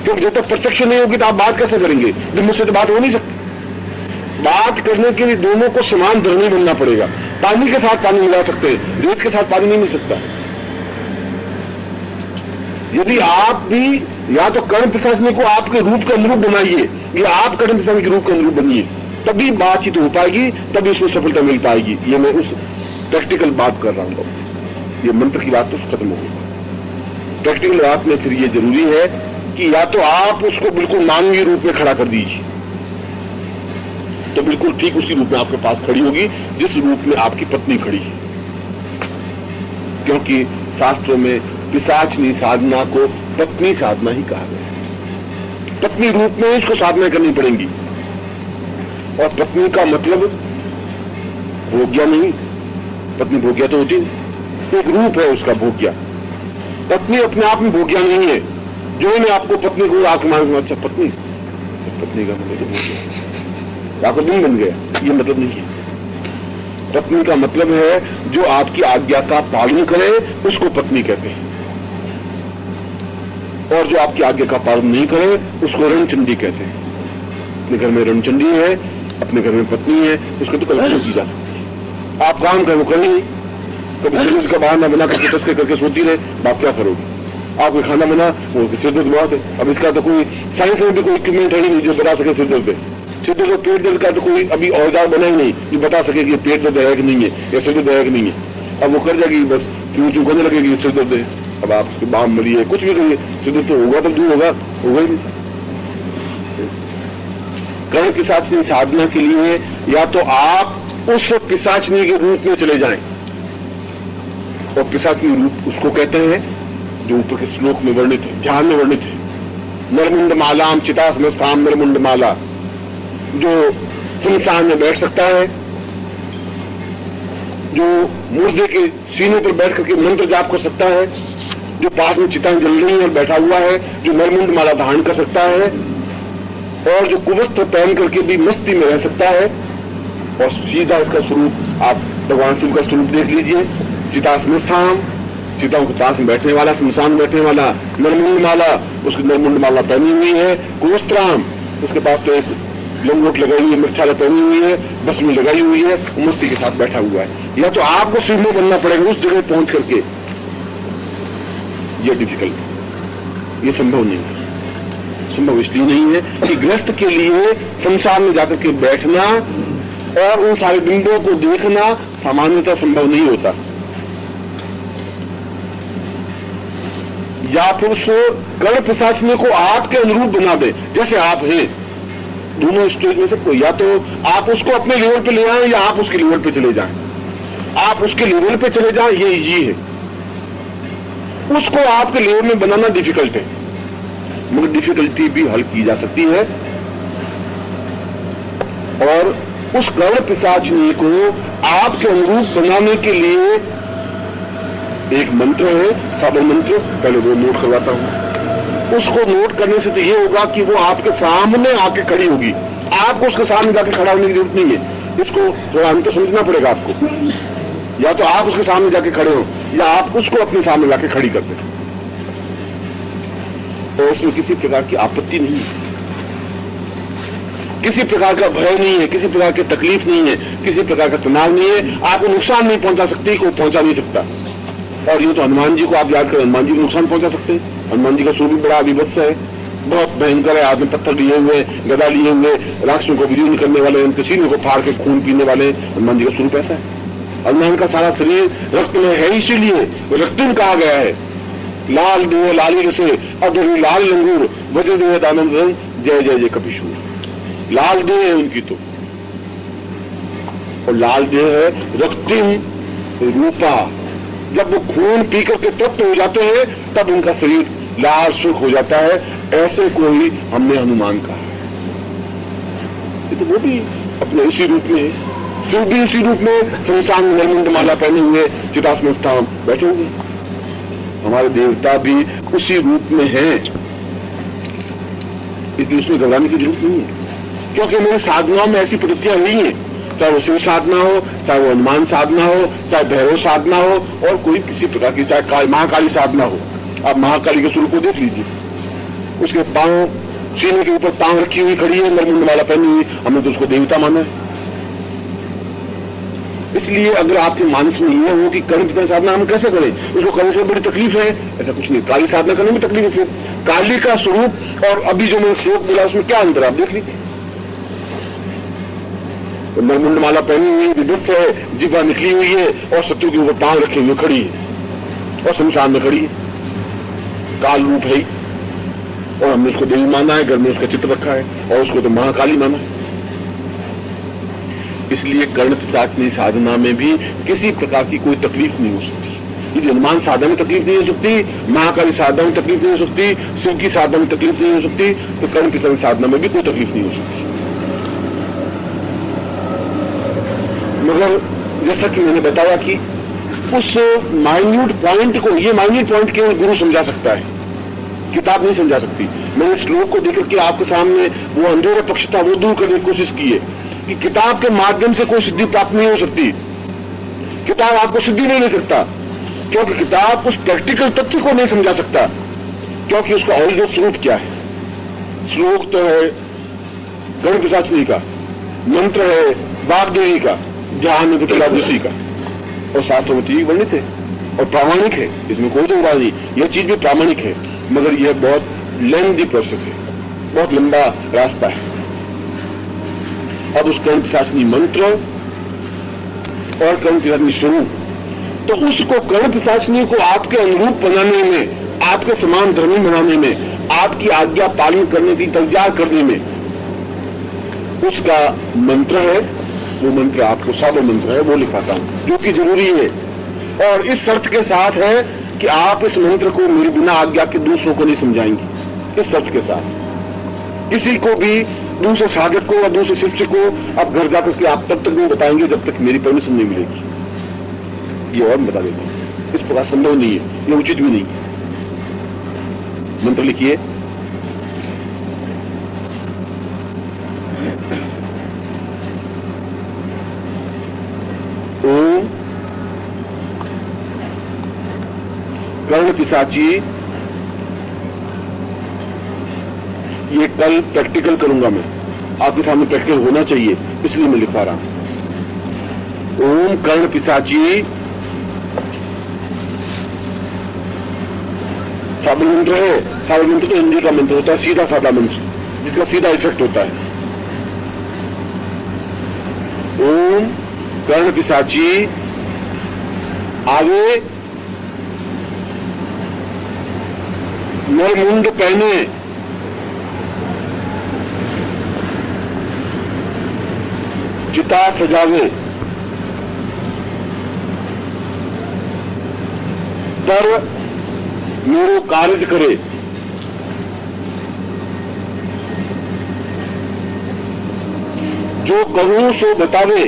A: क्योंकि जब तक प्रत्यक्ष नहीं होगी तो आप बात कैसे करेंगे? बिंब से तो बात हो नहीं सकती। बात करने के लिए दोनों को समान धर्मी बनना पड़ेगा। पानी के साथ पानी मिला सकते हैं, रेत के साथ पानी नहीं मिल सकता। यदि आप भी या तो कर्ण पिशाचिनी को आपके रूप का अनुरूप बनाइए या आप कर्ण पिशाचिनी के रूप का अनुरूप बनिए, तभी बातचीत हो पाएगी, तभी उसमें सफलता मिल पाएगी। ये मैं उस प्रैक्टिकल बात कर रहा हूं। ये मंत्र की बात तो खत्म हो गई। प्रैक्टिकल बात में फिर ये जरूरी है कि या तो आप उसको बिल्कुल मानवीय रूप में खड़ा कर दीजिए, तो बिल्कुल ठीक उसी रूप में आपके पास खड़ी होगी जिस रूप में आपकी पत्नी खड़ी है। क्योंकि शास्त्रों में पिशाचिनी साधना को पत्नी साधना ही कहा गया है। पत्नी रूप में इसको साधना करनी पड़ेगी। और पत्नी का मतलब भोग्या नहीं, पत्नी भोग्या तो होती है, एक रूप है उसका भोग्या। पत्नी अपने आप में भोग्या नहीं है। जो मैं आपको पत्नी को आपके मान अच्छा पत्नी, पत्नी का मतलब तो भोग्या, आपको दिन बन गया, ये मतलब नहीं है। पत्नी का मतलब है जो आपकी आज्ञा का पालन करे उसको पत्नी कहते हैं, और जो आपकी आज्ञा का पालन नहीं करे उसको रणचंडी कहते हैं। अपने घर में रणचंडी है, अपने घर में पत्नी है, उसको तो कल्पना की जा सकती है। आप काम करें वो करें नहीं, कभी सिर का बहाना बना करके टसके करके सोती रहे, बाप क्या करोगे? आपको खाना बना, वो सिर दर्द बहुत है। अब इसका तो कोई साइंस में भी कोई इक्विपमेंट है ही नहीं जो बता सके सिर दर्द है। सिर दर्द और पेट दर्द का तो कोई अभी औजार बना ही नहीं जो बता सके कि पेट दर्द है कि नहीं है या सिर दर्द है कि नहीं है। अब वो कर जाएगी, बस क्यों क्यों करने लगेगी सिर दर्द है। अब आप उसके बाम मरिए, कुछ भी करिए, सिर दर्द तो होगा तो दूर होगा ही नहीं। कर्ण पिशाचनी साधना के लिए या तो आप उस पिशाचनी के रूप में चले जाएं, और पिशाचनी रूप उसको कहते हैं जो ऊपर के श्लोक में वर्णित है, ध्यान में वर्णित है। नरमुंड मालाम चितासनस्थाम नरमुंड माला, जो शमशान में बैठ सकता है, जो मुर्दे के सीने पर बैठ करके मंत्र जाप कर सकता है, जो पास में चिताएं जल रही हैं और बैठा हुआ है, जो नरमुंड माला धारण कर सकता है, और जो कुवस्त्र पहन करके भी मस्ती में रह सकता है। और सीधा इसका स्वरूप आप भगवान शिव का स्वरूप देख लीजिए, चितासनस्थान, चिताओं के पास में बैठने वाला, शमशान में बैठने वाला, नरमुंड माला, उसकी नरमुंड माला पहनी हुई है, कुवस्त्राम, उसके पास तो एक लंगोट लगाई हुई है, मच्छाला पहनी हुई है, बस में लगाई हुई है, मस्ती के साथ बैठा हुआ है। या तो आपको शिव में बनना पड़ेगा उस जगह पहुंच करके, यह डिफिकल्ट, ये संभव नहीं है। संभव इसलिए नहीं है कि गृहस्थ के लिए शमशान में जाकर के बैठना और उन सारे बिंबों को देखना सामान्यतः संभव नहीं होता। या फिर उस कर्ण पिशाचनी को आपके अनुरूप बना दे जैसे आप हैं। दोनों स्टेज में से कोई, या तो आप उसको अपने लेवल पे ले आए या आप उसके लेवल पे चले जाएं। आप उसके लेवल पे चले जाएं, ये इजी है। उसको आपके लेवल में बनाना डिफिकल्ट है, मगर डिफिकल्टी भी हल की जा सकती है। और उस कर्ण पिशाचनी को आपके अनुरूप बनाने के लिए एक मंत्र है, साधन मंत्र, पहले वो नोट करवाता हूं। उसको नोट करने से तो ये होगा कि वो आपके सामने आके खड़ी होगी, आपको उसके सामने जाके खड़ा होने की जरूरत नहीं है। इसको थोड़ा अंतर समझना पड़ेगा आपको। या तो आप उसके सामने जाके खड़े हो या आप उसको अपने सामने जाके खड़ी कर दें, और उसमें किसी प्रकार की आपत्ति नहीं है, किसी प्रकार का भय नहीं है, किसी प्रकार की तकलीफ नहीं है, किसी प्रकार का तनाव नहीं है। आपको नुकसान नहीं पहुंचा सकती, कोई पहुंचा नहीं सकता। और ये तो हनुमान जी को आप याद करें, हनुमान जी को नुकसान पहुंचा सकते हैं। हनुमान जी का स्वरूप भी बड़ा विभत्स है, बहुत भयंकर है। हाथ में पत्थर लिए हुए, गदा लिए हुए, राक्षसों को विलीन करने वाले, उनके सीने को फाड़ के खून पीने वाले, हनुमान जी का स्वरूप ऐसा है। हनुमान का सारा शरीर रक्त में है, इसीलिए रक्तिम कहा गया है। लाल देह लाली रसे अधूरी लाल लंगूर वज्र देह दानंद जय जय जय कपिशूर। लाल देह है उनकी तो, और लाल देह है रक्तिम रूपा। जब वो खून पी करके तृप्त हो जाते हैं तब उनका शरीर लाल सुख हो जाता है। ऐसे कोई हमने हनुमान कहा, ये तो वो भी अपने इसी रूप में है। शिव भी इसी रूप में शमशान में नरमुंड माला पहने हुए चितासनस्थान बैठे हुए। हमारे देवता भी उसी रूप में हैं, इसलिए उसमें घबराने की जरूरत नहीं है, क्योंकि मेरी साधनाओं में ऐसी प्रवृत्तियां नहीं है। चाहे वो शिव साधना हो, चाहे वो हनुमान साधना हो, चाहे भैरव साधना हो, और कोई किसी प्रकार की, चाहे महाकाली साधना हो। आप महाकाली के स्वरूप को देख लीजिए, उसके पांव सीने के ऊपर टांग रखी हुई खड़ी है, नरमुंड माला पहनी हुई, हमने तो उसको देवता माना है। इसलिए अगर आपके मानस में यह हो कि कर्ण पिशाच साधना हम कैसे करें, उसको करने से बड़ी तकलीफ है, ऐसा कुछ नहीं। काली साधना करने में तकलीफ है। फिर काली का स्वरूप और अभी जो मैंने श्लोक बोला उसमें क्या अंतर आप देख लीजिए। नरमुंड माला पहनी हुई विभत्स है, जिह्वा निकली हुई है, और शत्रु के ऊपर टांग रखे हुए खड़ी है, और शमशान में खड़ी है, काल रूप है। और हमने उसको देवी माना है, घर में उसका चित्र रखा है, और उसको तो महाकाली माना है। इसलिए कर्ण पिशाचनी साधना में भी किसी प्रकार की कोई तकलीफ नहीं हो सकती। यदि हनुमान साधना में तकलीफ नहीं हो सकती, महाकाली साधना में तकलीफ नहीं हो सकती, शिव की साधना में तकलीफ नहीं हो सकती, तो कर्ण पिशाचनी साधना में भी कोई तकलीफ नहीं हो सकती। मगर जैसा कि मैंने बताया कि उस माइन्यूट पॉइंट को, ये माइन्यूट पॉइंट केवल गुरु समझा सकता है, किताब नहीं समझा सकती। मैंने श्लोक को देकर के आपके सामने वो अंधेरा पक्ष था वो दूर करने की कोशिश की है कि किताब के माध्यम से कोई सिद्धि प्राप्त नहीं हो सकती। किताब आपको सिद्धि नहीं ले सकता, क्योंकि किताब उस प्रैक्टिकल तथ्य को नहीं समझा सकता, क्योंकि उसका ओरिजिनल स्वरूप क्या है। श्लोक तो है कर्ण पिशाचनी का, मंत्र है वाग्देवी का, ध्यान है विकलादृषि का, और शास्त्रों में ठीक वर्णित है और प्रामाणिक है, इसमें कोई दो बात नहीं, यह चीज भी प्रामाणिक है, मगर यह बहुत लेंथी प्रोसेस है, बहुत लंबा रास्ता है। अब उस कर्ण पिशाचिनी मंत्र और कर्ण पिशाचिनी स्वरूप, तो उसको कर्ण पिशाचिनी को आपके अनुरूप बनाने में, आपके समान धर्मी बनाने में, आपकी आज्ञा पालन करने की तैयार करने में उसका मंत्र है, वो मंत्र आपको साबो मंत्र है, वो लिखाता हूं, जो कि जरूरी है। और इस शर्त के साथ है कि आप इस मंत्र को मेरे बिना आज्ञा के दूसरों को नहीं समझाएंगे। इस शर्त के साथ किसी को भी, दूसरे साधक को या दूसरे शिष्य को आप घर जाकर के आप तब तक नहीं बताएंगे जब तक मेरी परमिशन नहीं मिलेगी। ये और बता देंगे, इस प्रकार संभव नहीं है, ये उचित भी नहीं है। मंत्र लिखिए। ओम कर्ण पिशाची, ये कल प्रैक्टिकल करूंगा मैं, आपके सामने प्रैक्टिकल होना चाहिए, इसलिए मैं लिखवा रहा हूं। ओम कर्ण पिशाची साबल मंत्र है। साबल मंत्र तो हिंदी का मंत्र होता है, सीधा साधा मंत्र, जिसका सीधा इफेक्ट होता है। ओम कर्ण पिशाची, आगे नरमुंड पहने, चिता सजावे, पर मेरो कार्य करे, जो कहूं सो बतावे,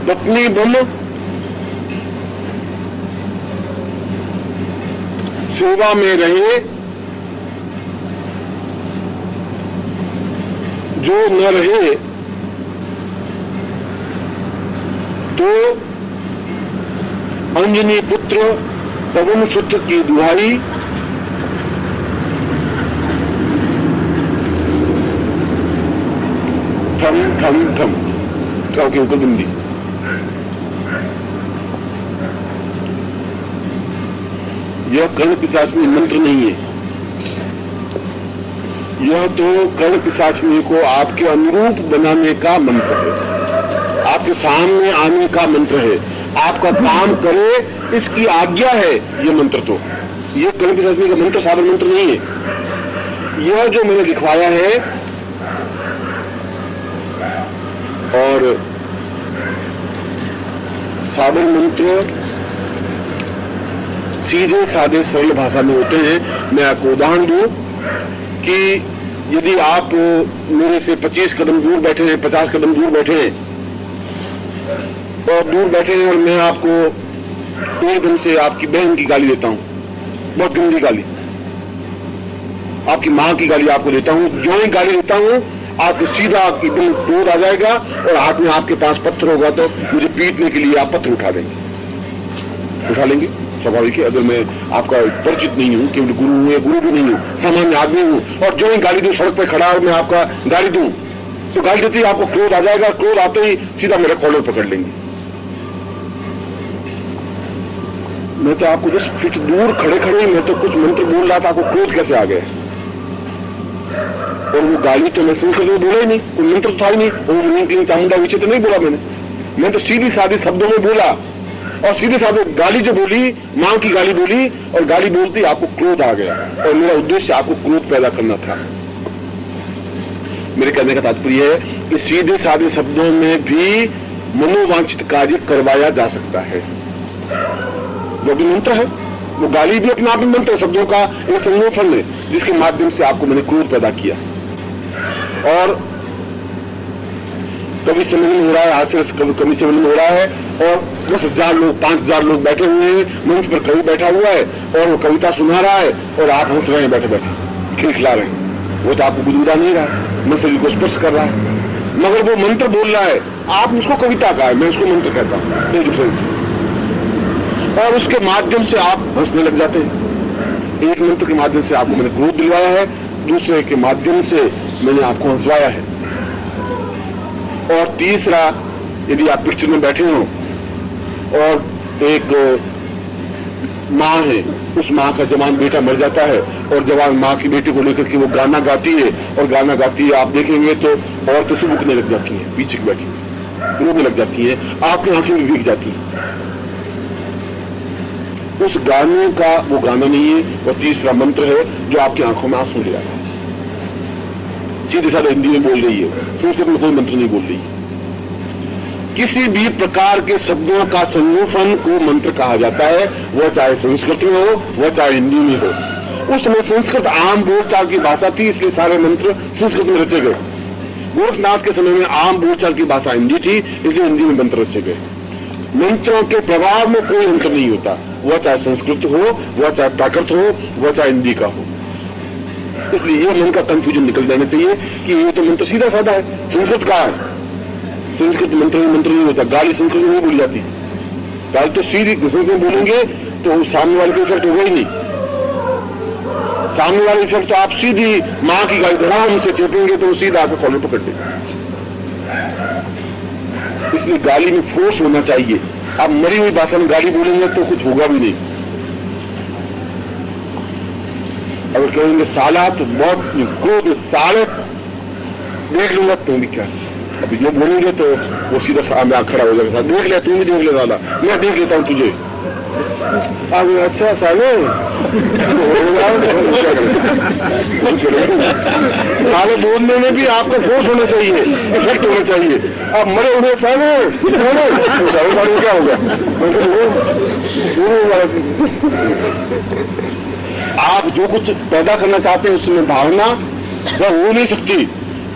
A: पत्नी बन सेवा में रहे, जो न रहे तो अंजनी पुत्र पवन सुत की दुहाई, ठम ठम ठम, क्योंकि उनको बिंदी। यह कर्ण पिशाचिनी मंत्र नहीं है, यह तो कर्ण पिशाचिनी को आपके अनुरूप बनाने का मंत्र है, आपके सामने आने का मंत्र है, आपका काम करे इसकी आज्ञा है ये मंत्र। तो ये कर्ण पिशाचिनी का मंत्र साधारण मंत्र नहीं है। यह जो मैंने लिखवाया है और साधारण मंत्र सीधे साधे सरल भाषा में होते हैं। मैं आपको उदाहरण दूं कि यदि आप मेरे से 25 कदम दूर बैठे हैं, 50 कदम दूर बैठे हैं और और मैं आपको एकदम से आपकी बहन की गाली देता हूं, बहुत गंदी गाली, आपकी मां की गाली आपको देता हूं, जो ही गाली देता हूं आपको सीधा एकदम क्रोध आ जाएगा और हाथ में आपके पास पत्थर होगा तो मुझे पीटने के लिए आप पत्थर उठा लेंगे। स्वाभाविक है, अगर मैं आपका परिचित नहीं हूं, केवल गुरु हूं या गुरु भी नहीं हूं, सामान्य आदमी हूं, और जो ही गाली दूं, सड़क पे खड़ा और मैं आपका गाली दूं तो गाली देते ही आपको क्रोध आ जाएगा, क्रोध आते ही सीधा मेरा कॉलर पकड़ लेंगे। मैं तो आपको 10 फीट दूर खड़े मैं तो कुछ मंत्र बोल रहा था, आपको क्रोध कैसे आ गया? और वो गाली तो मैं संस्कृत में बोला ही नहीं, कोई मंत्र तो था ही नहीं, ओम ह्रीं क्लीं चामुंडा विचे तो नहीं बोला मैं तो सीधी सादी शब्दों में बोला और सीधे साधे गाली जो बोली, मां की गाली बोली और गाली बोलती आपको क्रोध आ गया और मेरा उद्देश्य आपको क्रोध पैदा करना था। मेरे कहने का तात्पर्य है कि सीधे साधे शब्दों में भी मनोवांछित कार्य करवाया जा सकता है, जो भी मंत्र है, वो गाली भी अपने आप में मंत्र शब्दों का एक संगठन है जिसके माध्यम से आपको मैंने क्रोध पैदा किया। और कभी सम्मेलन हो रहा है, हास्य कभी सम्मेलन हो रहा है और 10,000 लोग 5,000 लोग बैठे हुए हैं, मंच पर कवि बैठा हुआ है और वो कविता सुना रहा है और आप हंस रहे हैं, बैठे बैठे खिलखिला रहे हैं, वो तो आपको गुदगुदा नहीं रहा है, मन शरीर को स्पर्श कर रहा है, मगर वो मंत्र बोल रहा है, आप उसको कविता का है, मैं उसको मंत्र कहता हूं, कोई डिफरेंस है। और उसके माध्यम से आप हंसने लग जाते हैं। एक मंत्र के माध्यम से आपको मैंने क्रोध दिलवाया है, दूसरे के माध्यम से मैंने आपको हंसवाया है। और तीसरा, यदि आप पिक्चर में बैठे हो और एक माँ है, उस माँ का जवान बेटा मर जाता है और जवान माँ की बेटी को लेकर के वो गाना गाती है, और गाना गाती है, आप देखेंगे तो औरतें सुबकने लग जाती हैं, पीछे बैठी रोने लग जाती है, आपकी आंखें भी भीग जाती हैं। उस गाने का वो गाना नहीं है। और तीसरा मंत्र है जो आपकी आंखों में आंसू ले आता है। सीधे साधे हिंदी में बोल रही है, संस्कृत में कोई मंत्र नहीं बोल रही है। किसी भी प्रकार के शब्दों का संयोजन को मंत्र कहा जाता है, वह चाहे संस्कृत में हो, वह चाहे हिंदी में हो। उस समय संस्कृत आम बोलचाल की भाषा थी, इसलिए सारे मंत्र संस्कृत में रचे गए। गोरखनाथ के समय में आम बोलचाल की भाषा हिंदी थी, इसलिए हिंदी में मंत्र रचे गए। मंत्रों के प्रभाव में कोई अंतर नहीं होता, वह चाहे संस्कृत हो, वह चाहे प्राकृत हो, वह चाहे हिंदी का हो। इसलिए यह मन का कंफ्यूजन निकल जाना चाहिए कि ये तो मंत्र सीधा साधा है, संस्कृत का है। संस्कृत मंत्र नहीं होता, गाली संस्कृत में नहीं बोली जाती। गाली तो सीधी संस्कृत में बोलेंगे तो सामने वाले को इफेक्ट होगा ही नहीं। सामने वाले इफेक्ट तो आप सीधी मां की गाली धड़ाम से चेपेंगे तो वो सीधा आपको कॉलर पकड़ देगा। इसलिए गाली में फोर्स होना चाहिए। आप मरी हुई भाषा में गाली बोलेंगे तो कुछ होगा भी नहीं। अगर कहेंगे साला तो बहुत क्रोध साले देख लूंगा तुम भी क्या, अभी जो बोलेंगे तो वो सीधा सामने खड़ा हो जाएगा, देख ले, तुम भी देख ले साला, मैं देख लेता हूं तुझे। अब अच्छा साले साले बोलने में भी आपको फोर्स होना चाहिए, इफेक्ट होना चाहिए। अब मरे हुए साले साले क्या होगा? आप जो कुछ पैदा करना चाहते हैं उसमें भावना वह हो नहीं सकती।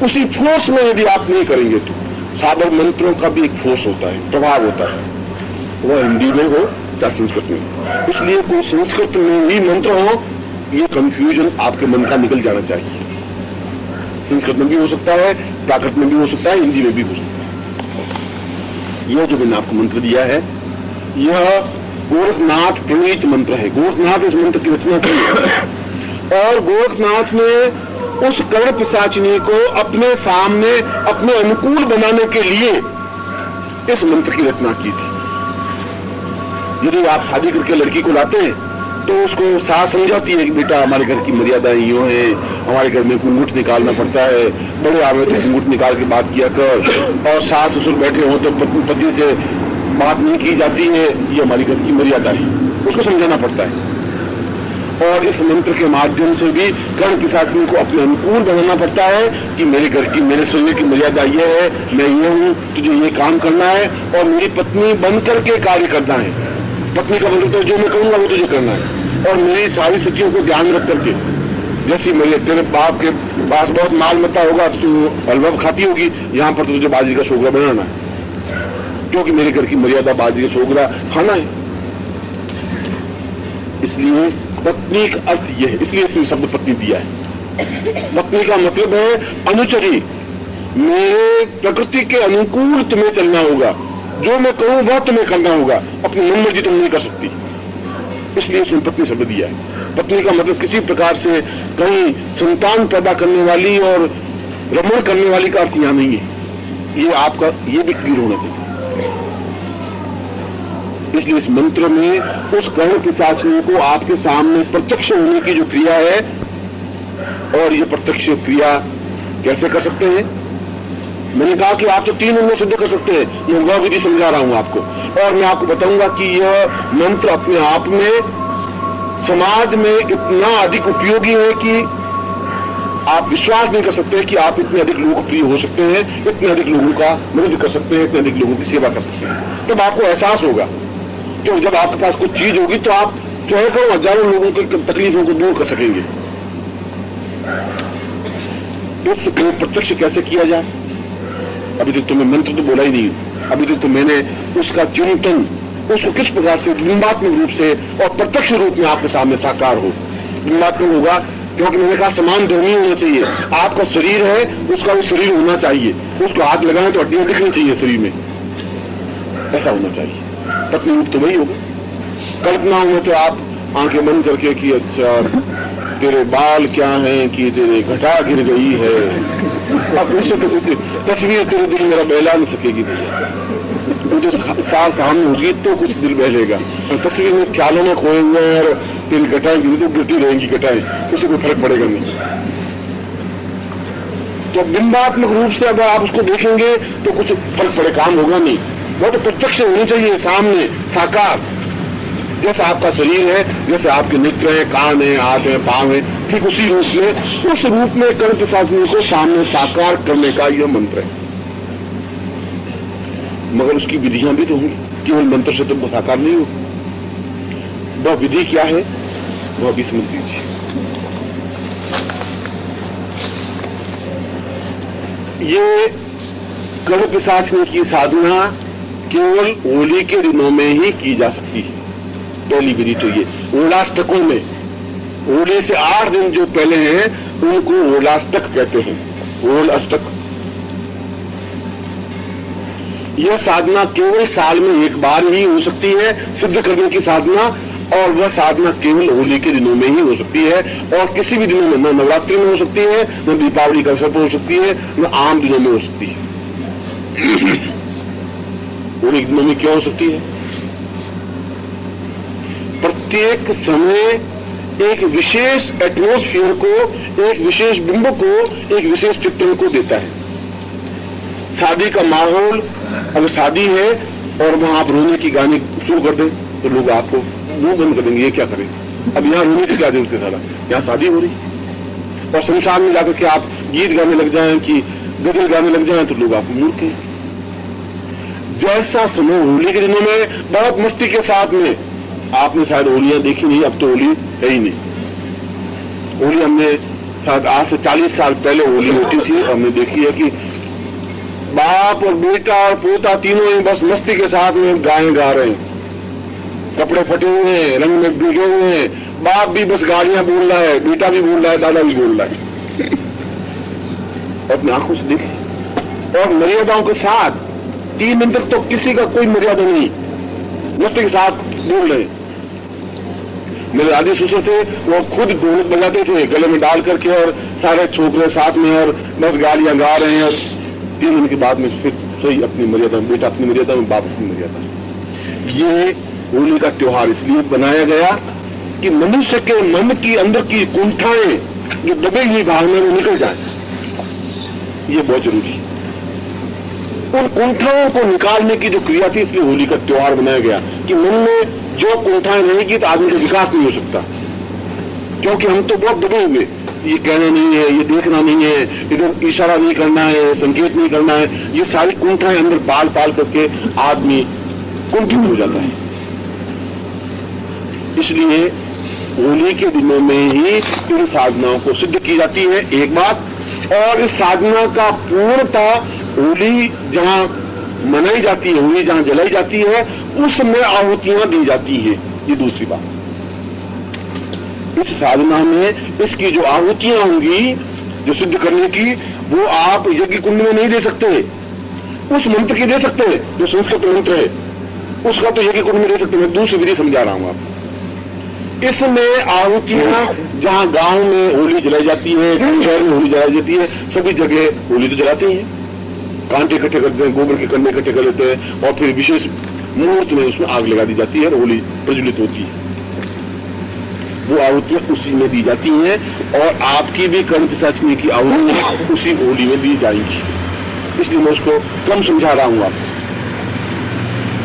A: उसी फोर्स में यदि आप नहीं करेंगे तो साधक मंत्रों का भी एक फोर्स होता है, प्रभाव होता है, वह हिंदी में हो चाहे संस्कृत में। इसलिए कोई संस्कृत में ही मंत्र हो, ये कंफ्यूजन आपके मन का निकल जाना चाहिए। संस्कृत में भी हो सकता है, प्राकृत में भी हो सकता है, हिंदी में भी हो सकता है। यह जो मैंने आपको मंत्र दिया है, यह गोरखनाथ प्रणीत मंत्र है। गोरखनाथ इस मंत्र की रचना की और गोरखनाथ ने उस कर्ण पिशाचिनी को अपने सामने अपने अनुकूल बनाने के लिए इस मंत्र की रचना की थी। यदि आप शादी करके लड़की को लाते हैं तो उसको सास समझाती है कि बेटा हमारे घर की मर्यादा यूं है, हमारे घर में घूंघट निकालना पड़ता है, बड़े आवे तो घूंघट निकाल के बात किया कर, और सास ससुर बैठे हो तो पति से बात नहीं की जाती है, ये हमारी घर की मर्यादा है, उसको समझाना पड़ता है। और इस मंत्र के माध्यम से भी कर्ण पिशाचिनी को अपने अनुकूल बनाना पड़ता है कि मेरे घर की, मेरे शरीर की मर्यादा ये है, मैं ये हूं, तुझे ये काम करना है और मेरी पत्नी बन करके कार्य करना है। पत्नी का मतलब तो जो मैं कहूंगा वो तुझे करना है, और मेरी सारी स्थितियों को ध्यान रख करके, जैसी मेरे तेरे बाप के पास बहुत माल मता होगा तो तू हलवा खाती होगी, यहाँ पर तो तुझे बाजरी का सोगरा बनाना है, क्योंकि मेरे घर की मर्यादा बाजरी का सोगरा खाना है। इसलिए पत्नी का अर्थ यह है, इसलिए इसने शब्द पत्नी दिया है। पत्नी का मतलब है अनुचरी, मेरे प्रकृति के अनुकूल तुम्हें चलना होगा, जो मैं कहूं वह तुम्हें करना होगा, अपनी मनमर्जी तुम नहीं कर सकती। इसलिए इसने पत्नी शब्द दिया है। पत्नी का मतलब किसी प्रकार से कहीं संतान पैदा करने वाली और रमण करने वाली का अर्थ यहां नहीं है। ये आपका ये भी क्लियर होना चाहिए। इसलिए इस मंत्र में उस कर्ण पिशाचिनी को आपके सामने प्रत्यक्ष होने की जो क्रिया है, और ये प्रत्यक्ष क्रिया कैसे कर सकते हैं? मैंने कहा कि आप तो 3 अंगों सिद्ध कर सकते हैं, मैं वह विधि समझा रहा हूं आपको, और मैं आपको बताऊंगा कि यह मंत्र अपने आप में समाज में इतना अधिक उपयोगी है कि आप विश्वास नहीं कर सकते कि आप इतने अधिक लोकप्रिय हो सकते हैं, इतने अधिक लोगों का मदद कर सकते हैं, इतने अधिक लोगों की सेवा कर सकते हैं। तब आपको एहसास होगा कि जब आपके पास कुछ चीज होगी तो आप सैकड़ों हजारों लोगों की तकलीफों को दूर कर सकेंगे। इसको प्रत्यक्ष कैसे किया जाए? अभी तक तो मैं मंत्र तो बोला ही नहीं, अभी तक तो मैंने उसका चिंतन, उसको किस प्रकार से बिंबात्मक रूप से और प्रत्यक्ष रूप में आपके सामने साकार हो। बिंबात्मक होगा क्योंकि मैंने कहा समान धर्मी होना चाहिए। आपका शरीर है, उसका भी शरीर होना चाहिए, उसको हाथ लगाएं तो हड्डियां दिखनी चाहिए शरीर में, ऐसा होना चाहिए। पत्नी रूप तो वही होगा। कल्पना में तो आप आंखें बंद करके कि अच्छा तेरे बाल क्या हैं कि तेरे घटा गिर गई है, अब उससे तो कुछ तस्वीर तेरे दिल मेरा बहला नहीं सकेगी भैया, वो जो साल सामने होगी तो कुछ दिल बहलेगा, और तस्वीर में ख्यालों में खोए हुए हैं और तेरी घटाएं गिरी तो गिरती रहेंगी घटाएं, उससे कोई फर्क पड़ेगा नहीं। तो बिंबात्मक रूप से अगर आप उसको देखेंगे तो कुछ फर्क पड़े काम होगा नहीं, वो तो प्रत्यक्ष होनी चाहिए सामने साकार। जैसा आपका शरीर है, जैसे आपके नेत्र हैं, कान है, हाथ है, पांव है, ठीक उसी रूप में, उस रूप में कर्ण पिशाचिनी को सामने साकार करने का यह मंत्र है। मगर उसकी विधियां भी तो होंगी, केवल मंत्र से तुमको साकार नहीं हो। वह विधि क्या है वह भी समझ लीजिए। ये कर्ण पिशाचिनी की साधना केवल होली के दिनों में ही की जा सकती है। पहली विधि तो ये, होलाष्टकों में, होली से 8 दिन जो पहले हैं उनको होलाष्टक कहते हैं, होल अष्टक। यह साधना केवल साल में एक बार ही हो सकती है सिद्ध करने की साधना, और वह साधना केवल होली के दिनों में ही हो सकती है, और किसी भी दिनों में, न नवरात्रि में हो सकती है, न दीपावली का अवसर पर हो सकती है, न आम दिनों में हो सकती है। होली के दिनों में क्या हो सकती है? प्रत्येक समय एक विशेष एटमॉस्फेयर को, एक विशेष बिंब को, एक विशेष चित्रण को देता है। शादी का माहौल, अगर शादी है और वहां आप रोने की गाने शुरू कर दें तो लोग आपको मुंह बंद कर देंगे, ये क्या करें, अब यहाँ रोने की क्या जरूरत है, साला यहाँ शादी हो रही। और शमशान में जाकर के आप गीत गाने लग जाएं कि गजल गाने लग जाएं तो लोग आपको मूर्ख हैं। जैसा समय होली के दिनों में बहुत मस्ती के साथ में, आपने शायद होलियां देखी नहीं, अब तो होली है ही नहीं। होली हमने शायद आज से 40 साल पहले होली होती थी, हमने देखी है कि बाप और बेटा और पोता तीनों ही बस मस्ती के साथ में गाएं गा रहे हैं, कपड़े फटे हुए हैं, रंग में भीगे हुए हैं, बाप भी बस गालियां बोल रहा है, बेटा भी बोल रहा है, दादा भी बोल रहा है। अपनी आंखों से देखें, और मर्यादाओं के साथ 3 दिन तक तो किसी का कोई मर्यादा नहीं, मस्ती के साथ बोल रहे। मेरे आदि ससुर थे, वो खुद ढोलक बजाते थे गले में डाल करके, और सारे छोकरे साथ में, और बस गालियां गा रहे हैं। 3 दिन के बाद में फिर सही अपनी मर्यादा, बेटा अपनी मर्यादा में, बाप अपनी मर्यादा। ये होली का त्योहार इसलिए बनाया गया कि मनुष्य के मन की अंदर की कुंठाएं जो दबे हुई भावना में निकल जाए, ये बहुत जरूरी है। उन कुंठाओं को निकालने की जो क्रिया थी, इसलिए होली का त्योहार बनाया गया कि मन में जो कुंठाएं रहेगी तो आदमी का विकास नहीं हो सकता, क्योंकि हम तो बहुत दबे हुए, ये कहना नहीं है, ये देखना नहीं है, इधर इशारा नहीं करना है, संकेत नहीं करना है, ये सारी कुंठाएं अंदर पाल पाल करके आदमी कुंठित हो जाता है। इसलिए होली के दिनों में ही इन साधनाओं को सिद्ध की जाती है, एक बात। और इस साधना का पूर्णता होली जहां मनाई जाती है, होली जहां जलाई जाती है, उसमें आहुतियां दी जाती है, ये दूसरी बात। इस साधना में इसकी जो आहुतियां होंगी जो सिद्ध करने की, वो आप यज्ञ कुंड में नहीं दे सकते, उस मंत्र की दे सकते हैं जो संस्कृत मंत्र है, उसका तो यज्ञ कुंड में दे सकते। मैं दूसरी विधि समझा रहा हूं आपको। इसमें आहुतियां जहां गांव में होली जलाई जाती है, शहर में होली जलाई जाती है, सभी जगह होली तो जलाते हैं, कांटे इकट्ठे करते हैं, गोबर के कंडे इकट्ठे कर लेते हैं, और फिर विशेष मुहूर्त में उसमें आग लगा दी जाती है और होली प्रज्वलित होती है। वो आहुतियां उसी में दी जाती हैं, और आपकी भी कर्ण पिशाचिनी की आहुतियां उसी होली में दी जाएंगी। इसलिए मैं उसको कम समझा रहा हूं आपको।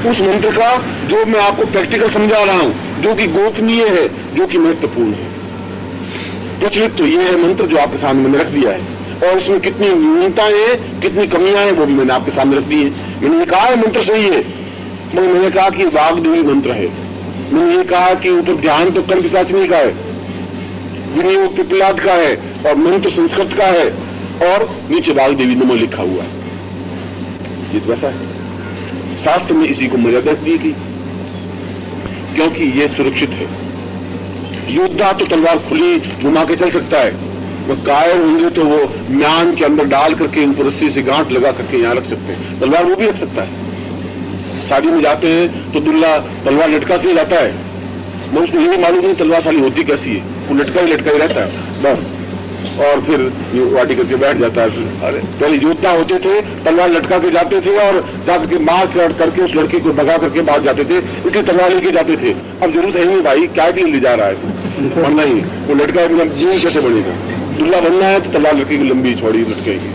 A: उस मंत्र का जो मैं आपको प्रैक्टिकल समझा रहा हूं, जो कि गोपनीय है, जो कि महत्वपूर्ण है। प्रचलित तो ये है मंत्र जो आपके सामने मैंने रख दिया है, और इसमें कितनी न्यूनताएं हैं, कितनी कमियां हैं, वो भी मैंने आपके सामने रख दी है। मैंने ये कहा है मंत्र सही है, मगर मैंने कहा कि वाग्देवी मंत्र है। मैंने ये कहा कि ऊपर ध्यान तो कर्ण पिशाचिनी का है, विनियोग पिपलाद का है, और मंत्र संस्कृत का है, और नीचे वाग्देवी नमः लिखा हुआ है। ये तो वैसा है, शास्त्र में इसी को मर्यादा दी गई, क्योंकि ये सुरक्षित है। योद्धा तो तलवार खुली घुमा के चल सकता है, वो कायर होंगे तो वो म्यान के अंदर डाल करके उनको रस्सी से गांठ लगा करके यहाँ रख सकते हैं, तलवार वो भी रख सकता है। शादी में जाते हैं तो दुल्हा तलवार लटका के जाता है, मैं उसको यही मालूम नहीं तलवार साली होती कैसी है, वो लटका ही रहता है बस। और फिर ये वाटी करके बैठ जाता है। अरे पहले योद्धा होते थे, तलवार लटका के जाते थे और जाकर के मार करके उस लड़के को भगा करके भाग जाते थे, इसलिए तलवार लेके जाते थे। अब जरूरत है नहीं भाई, क्या के लिए ले जा रहा है, बनना ही वो लटका है, बिना जीवन कैसे बनेगा। दूल्हा बनना है तो तलवार लड़के की लंबी चौड़ी लटकेगी,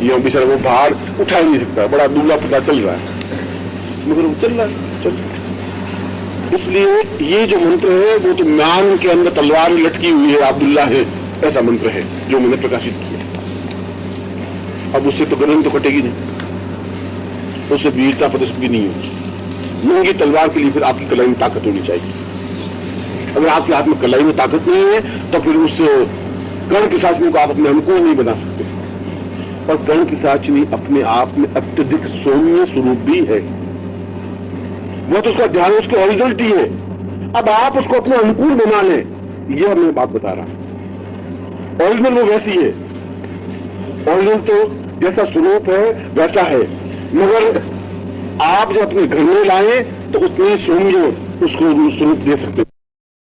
A: ये बेचारा वो भार उठा ही नहीं सकता, बड़ा दूल्हा पता चल रहा है, मगर वो चल रहा है, चल। इसलिए ये जो मंत्र है वो तो म्यान के अंदर तलवार लटकी हुई है, अब्दुल्ला है, ऐसा मंत्र है जो मैंने प्रकाशित किया। अब उससे तो गर्दन तो कटेगी नहीं, उससे वीरता प्रदर्शित भी नहीं होगी। नंगी तलवार के लिए फिर आपकी कलाई में ताकत होनी चाहिए। अगर आपके हाथ में कलाई में ताकत नहीं है तो फिर उस कर्ण पिशाचिनी को आप अपने अनुकूल नहीं बना सकते। और कर्ण पिशाचिनी अपने आप में अत्यधिक सौम्य स्वरूप भी है, वो तो उसका ध्यान उसकी ओरिजिनलिटी है। अब आप उसको अपने अनुकूल बना लें, यह मैं बात बता रहा हूं। ओरिजिनल वो वैसी है, ओरिजिनल तो जैसा स्वरूप है वैसा है, मगर आप जब अपने घर में लाए तो उतने सौम्य उसको स्वरूप दे सकते।